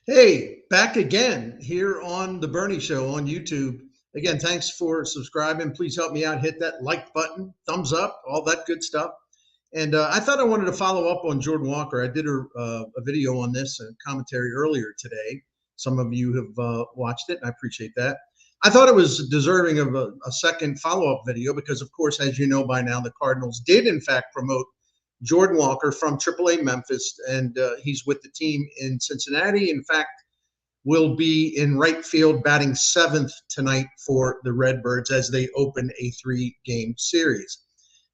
Hey, back again here on the Bernie Show on YouTube. Again, thanks for subscribing. Please help me out. Hit that like button, thumbs up, all that good stuff. And I thought I wanted to follow up on Jordan Walker. I did a video on this commentary earlier today. Some of you have watched it, and I appreciate that. I thought it was deserving of a second follow up video because, of course, as you know by now, the Cardinals did, in fact, promote Jordan Walker from AAA Memphis, and he's with the team in Cincinnati. In fact, will be in right field batting seventh tonight for the Redbirds as they open a 3-game series.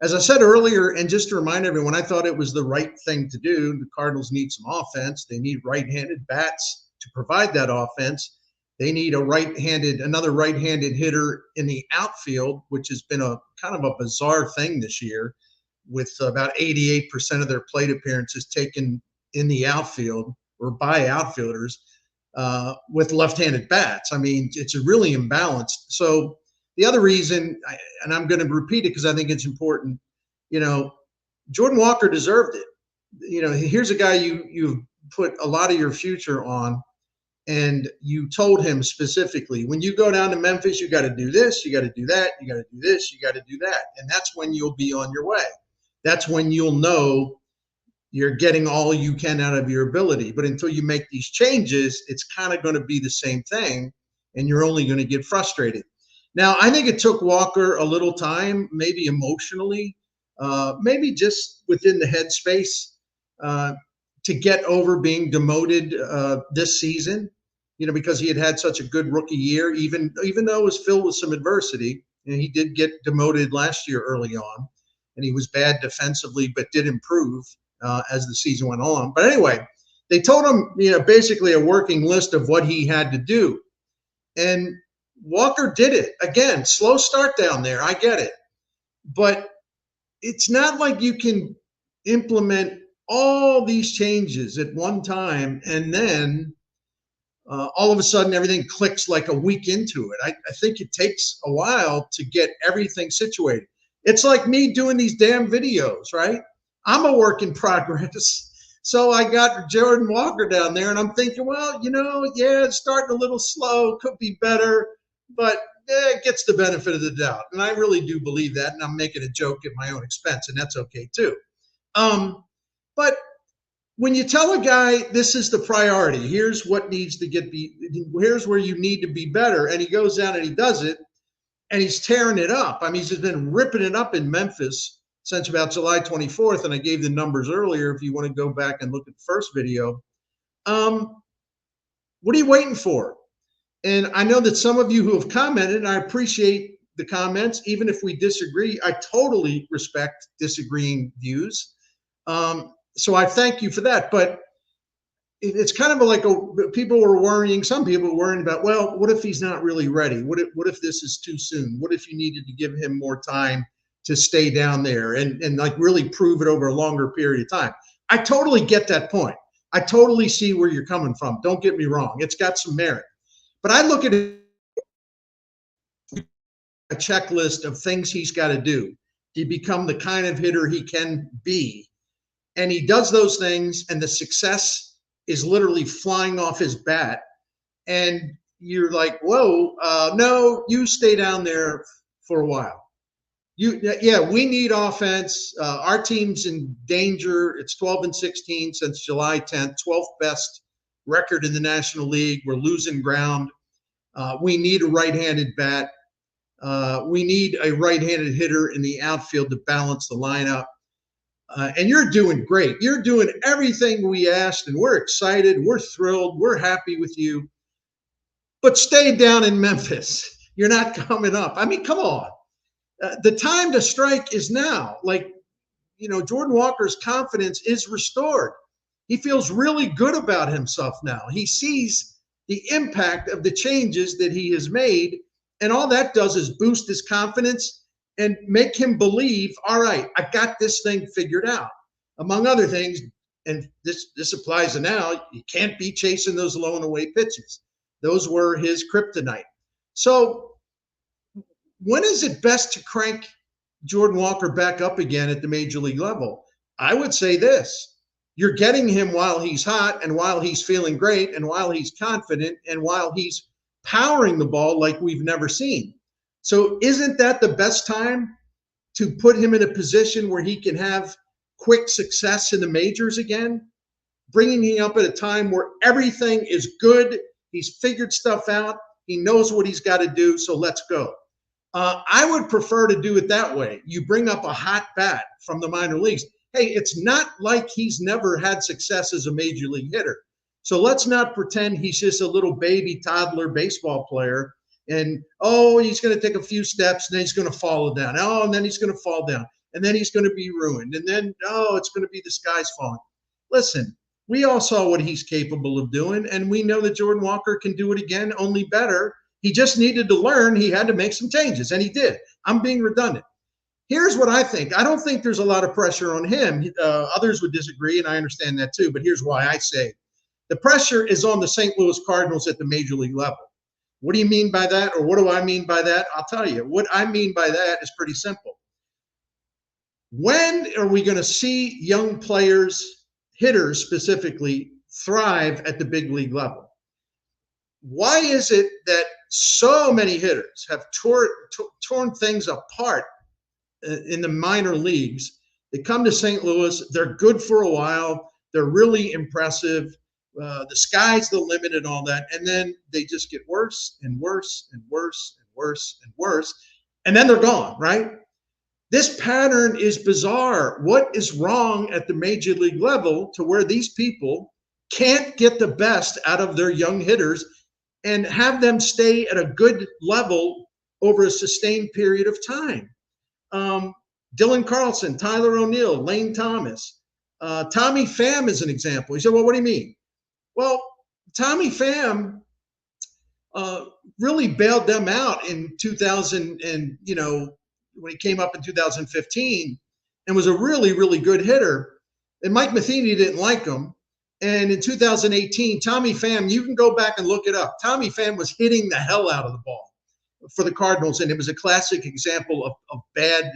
As I said earlier, and just to remind everyone, I thought it was the right thing to do. The Cardinals need some offense. They need right-handed bats to provide that offense. They need another right-handed hitter in the outfield, which has been a kind of a bizarre thing this year, with about 88% of their plate appearances taken in the outfield or by outfielders with left-handed bats. I mean, it's really imbalanced. So the other reason, and I'm going to repeat it because I think it's important, Jordan Walker deserved it. Here's a guy you've put a lot of your future on, and you told him specifically, when you go down to Memphis, you got to do this, you got to do that, you got to do this, you got to do that. And that's when you'll be on your way. That's when you'll know you're getting all you can out of your ability. But until you make these changes, it's kind of going to be the same thing, and you're only going to get frustrated. Now, I think it took Walker a little time, maybe emotionally, maybe just within the headspace to get over being demoted this season, because he had such a good rookie year, even though it was filled with some adversity. And he did get demoted last year early on, and he was bad defensively, but did improve as the season went on. But anyway, they told him, basically a working list of what he had to do. And Walker did it. Again, slow start down there. I get it. But it's not like you can implement all these changes at one time and then all of a sudden everything clicks like a week into it. I think it takes a while to get everything situated. It's like me doing these damn videos, right? I'm a work in progress. So I got Jordan Walker down there, and I'm thinking, well, it's starting a little slow, could be better, but it gets the benefit of the doubt. And I really do believe that, and I'm making a joke at my own expense, and that's okay too. But when you tell a guy this is the priority, here's what needs to here's where you need to be better, and he goes down and he does it, and he's tearing it up. I mean, he's just been ripping it up in Memphis since about July 24th, and I gave the numbers earlier if you want to go back and look at the first video. What are you waiting for? And I know that some of you who have commented, and I appreciate the comments, even if we disagree. I totally respect disagreeing views. So I thank you for that. But it's kind of like people were worrying, some people were worrying about, well, what if he's not really ready? What if this is too soon? What if you needed to give him more time to stay down there and like really prove it over a longer period of time? I totally get that point. I totally see where you're coming from. Don't get me wrong. It's got some merit. But I look at it, a checklist of things he's got to do to become the kind of hitter he can be. And he does those things, and the success is literally flying off his bat. And you're like, whoa, no, you stay down there for a while. We need offense. Our team's in danger. It's 12-16 since July 10th, 12th best record in the National League. We're losing ground. We need a right-handed bat. We need a right-handed hitter in the outfield to balance the lineup. And you're doing great. You're doing everything we asked, and we're excited. We're thrilled. We're happy with you. But stay down in Memphis. You're not coming up. I mean, come on. The time to strike is now. Jordan Walker's confidence is restored. He feels really good about himself now. He sees the impact of the changes that he has made, and all that does is boost his confidence and make him believe, all right, I got this thing figured out. Among other things, and this applies to now, you can't be chasing those low and away pitches. Those were his kryptonite. So when is it best to crank Jordan Walker back up again at the major league level? I would say this. You're getting him while he's hot and while he's feeling great and while he's confident and while he's powering the ball like we've never seen. So isn't that the best time to put him in a position where he can have quick success in the majors again? Bringing him up at a time where everything is good. He's figured stuff out. He knows what he's got to do. So let's go. I would prefer to do it that way. You bring up a hot bat from the minor leagues. Hey, it's not like he's never had success as a major league hitter. So let's not pretend he's just a little baby toddler baseball player and, oh, he's going to take a few steps and then he's going to fall down. Oh, and then he's going to fall down and then he's going to be ruined. And then, oh, it's going to be the sky's falling. Listen, we all saw what he's capable of doing, and we know that Jordan Walker can do it again, only better. He just needed to learn. He had to make some changes, and he did. I'm being redundant. Here's what I think. I don't think there's a lot of pressure on him. Others would disagree, and I understand that too, but here's why I say the pressure is on the St. Louis Cardinals at the major league level. What do you mean by that, or what do I mean by that? I'll tell you. What I mean by that is pretty simple. When are we going to see young players, hitters specifically, thrive at the big league level? Why is it that so many hitters have torn things apart in the minor leagues? They come to St. Louis, they're good for a while, they're really impressive, the sky's the limit and all that, and then they just get worse and worse and worse and worse and worse, and then they're gone, right? This pattern is bizarre. What is wrong at the major league level to where these people can't get the best out of their young hitters and have them stay at a good level over a sustained period of time? Dylan Carlson, Tyler O'Neill, Lane Thomas, Tommy Pham is an example. You said, well, what do you mean? Well, Tommy Pham really bailed them out in 2000 and, when he came up in 2015 and was a really, really good hitter. And Mike Matheny didn't like him. And in 2018, Tommy Pham, you can go back and look it up. Tommy Pham was hitting the hell out of the ball for the Cardinals, and it was a classic example of bad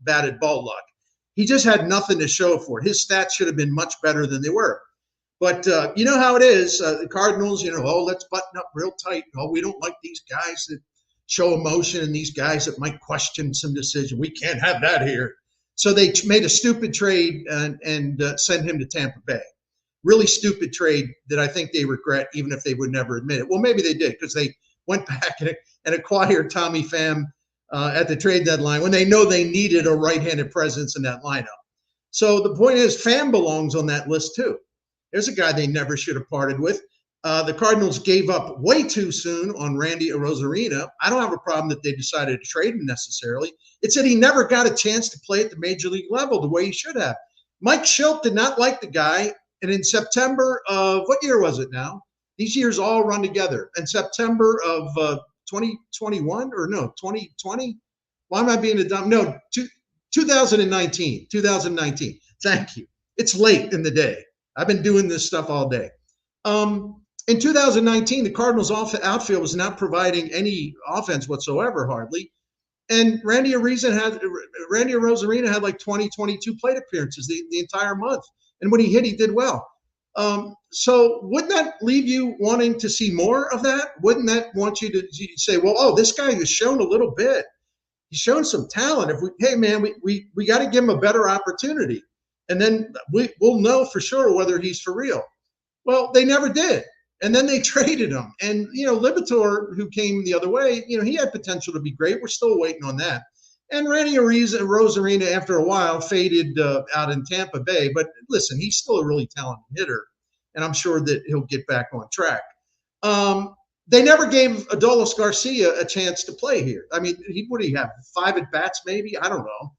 batted ball luck. He just had nothing to show for it. His stats should have been much better than they were. But you know how it is. The Cardinals, let's button up real tight. Oh, we don't like these guys that show emotion and these guys that might question some decision. We can't have that here. So they made a stupid trade and sent him to Tampa Bay. Really stupid trade that I think they regret, even if they would never admit it. Well, maybe they did, because they went back and acquired Tommy Pham at the trade deadline when they know they needed a right-handed presence in that lineup. So the point is, Pham belongs on that list too. There's a guy they never should have parted with. The Cardinals gave up way too soon on Randy Arozarena. I don't have a problem that they decided to trade him necessarily. It's that he never got a chance to play at the major league level the way he should have. Mike Schilt did not like the guy. And in September of, what year was it now? These years all run together. In September of 2021 or no, 2020? Why am I being a dumb? No, 2019. Thank you. It's late in the day. I've been doing this stuff all day. In 2019, the Cardinals outfield was not providing any offense whatsoever, hardly. And Randy Arozarena had like 22 plate appearances the entire month. And when he hit, he did well. So wouldn't that leave you wanting to see more of that? Wouldn't that want you to say, well, this guy has shown a little bit. He's shown some talent. Hey, man, we got to give him a better opportunity. And then we'll know for sure whether he's for real. Well, they never did. And then they traded him. And, Libator, who came the other way, he had potential to be great. We're still waiting on that. And Randy Arozarena, after a while, faded out in Tampa Bay. But listen, he's still a really talented hitter, and I'm sure that he'll get back on track. They never gave Adolis Garcia a chance to play here. I mean, what do he have, 5 at-bats maybe? I don't know.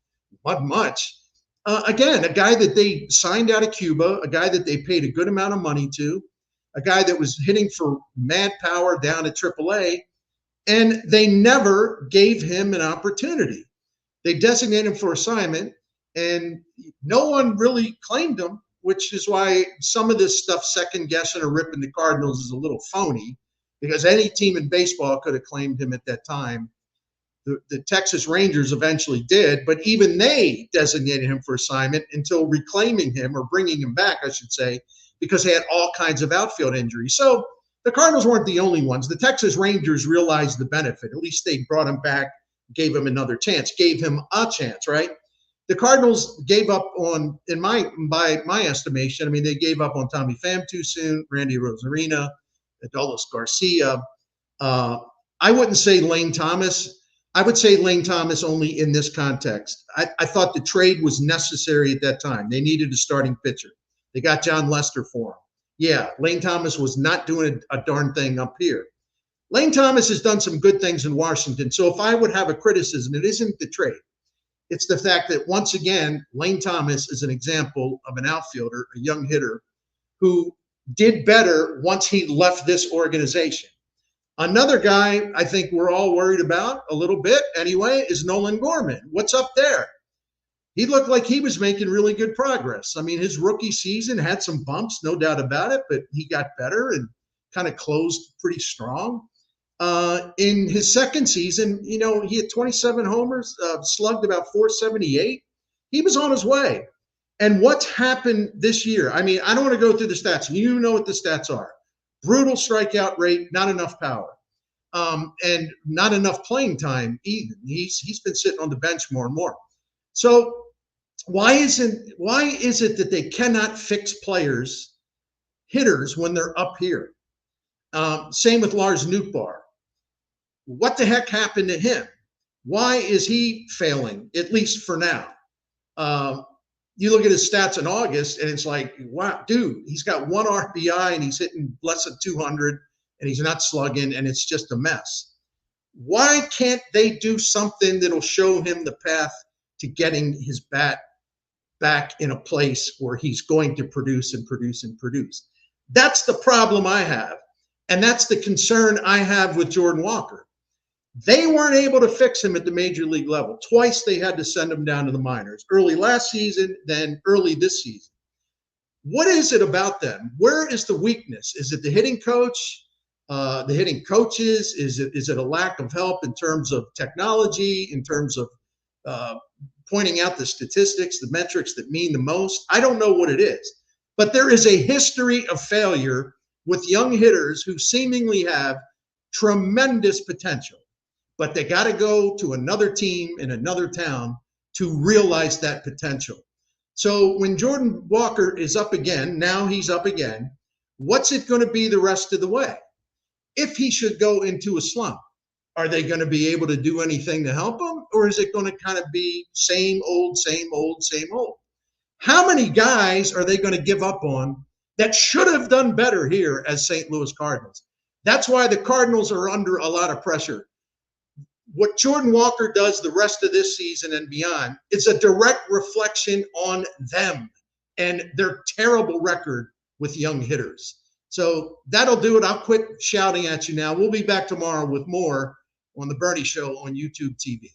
Not much. Again, a guy that they signed out of Cuba, a guy that they paid a good amount of money to, a guy that was hitting for mad power down at AAA, and they never gave him an opportunity. They designated him for assignment, and no one really claimed him, which is why some of this stuff, second-guessing or ripping the Cardinals, is a little phony, because any team in baseball could have claimed him at that time. The Texas Rangers eventually did, but even they designated him for assignment until reclaiming him or bringing him back, I should say, because they had all kinds of outfield injuries. So the Cardinals weren't the only ones. The Texas Rangers realized the benefit. At least they brought him back, gave him another chance, gave him a chance, right? The Cardinals gave up on, by my estimation, I mean, they gave up on Tommy Pham too soon, Randy Rosarina, Adolis Garcia. I wouldn't say Lane Thomas. I would say Lane Thomas only in this context. I thought the trade was necessary at that time. They needed a starting pitcher. They got John Lester for him. Yeah, Lane Thomas was not doing a darn thing up here. Lane Thomas has done some good things in Washington. So if I would have a criticism, it isn't the trade. It's the fact that, once again, Lane Thomas is an example of an outfielder, a young hitter, who did better once he left this organization. Another guy I think we're all worried about a little bit anyway is Nolan Gorman. What's up there? He looked like he was making really good progress. I mean, his rookie season had some bumps, no doubt about it, but he got better and kind of closed pretty strong. In his second season, he had 27 homers, slugged about 478. He was on his way. And what's happened this year? I mean, I don't want to go through the stats. You know what the stats are. Brutal strikeout rate, not enough power, and not enough playing time either. He's been sitting on the bench more and more. So why is it that they cannot fix players, hitters, when they're up here? Same with Lars Nootbaar. What the heck happened to him? Why is he failing, at least for now? You look at his stats in August, and it's like, wow, dude, he's got 1 RBI, and he's hitting less than 200, and he's not slugging, and it's just a mess. Why can't they do something that'll show him the path to getting his bat back in a place where he's going to produce and produce and produce? That's the problem I have, and that's the concern I have with Jordan Walker. They weren't able to fix him at the major league level. Twice they had to send him down to the minors, early last season, then early this season. What is it about them? Where is the weakness? Is it the hitting coach, the hitting coaches? Is it a lack of help in terms of technology, in terms of pointing out the statistics, the metrics that mean the most? I don't know what it is, but there is a history of failure with young hitters who seemingly have tremendous potential. But they got to go to another team in another town to realize that potential. So when Jordan Walker is up again, now he's up again, what's it going to be the rest of the way? If he should go into a slump, are they going to be able to do anything to help him? Or is it going to kind of be same old, same old, same old? How many guys are they going to give up on that should have done better here as St. Louis Cardinals? That's why the Cardinals are under a lot of pressure. What Jordan Walker does the rest of this season and beyond is a direct reflection on them and their terrible record with young hitters. So that'll do it. I'll quit shouting at you now. We'll be back tomorrow with more on The Bernie Show on YouTube TV.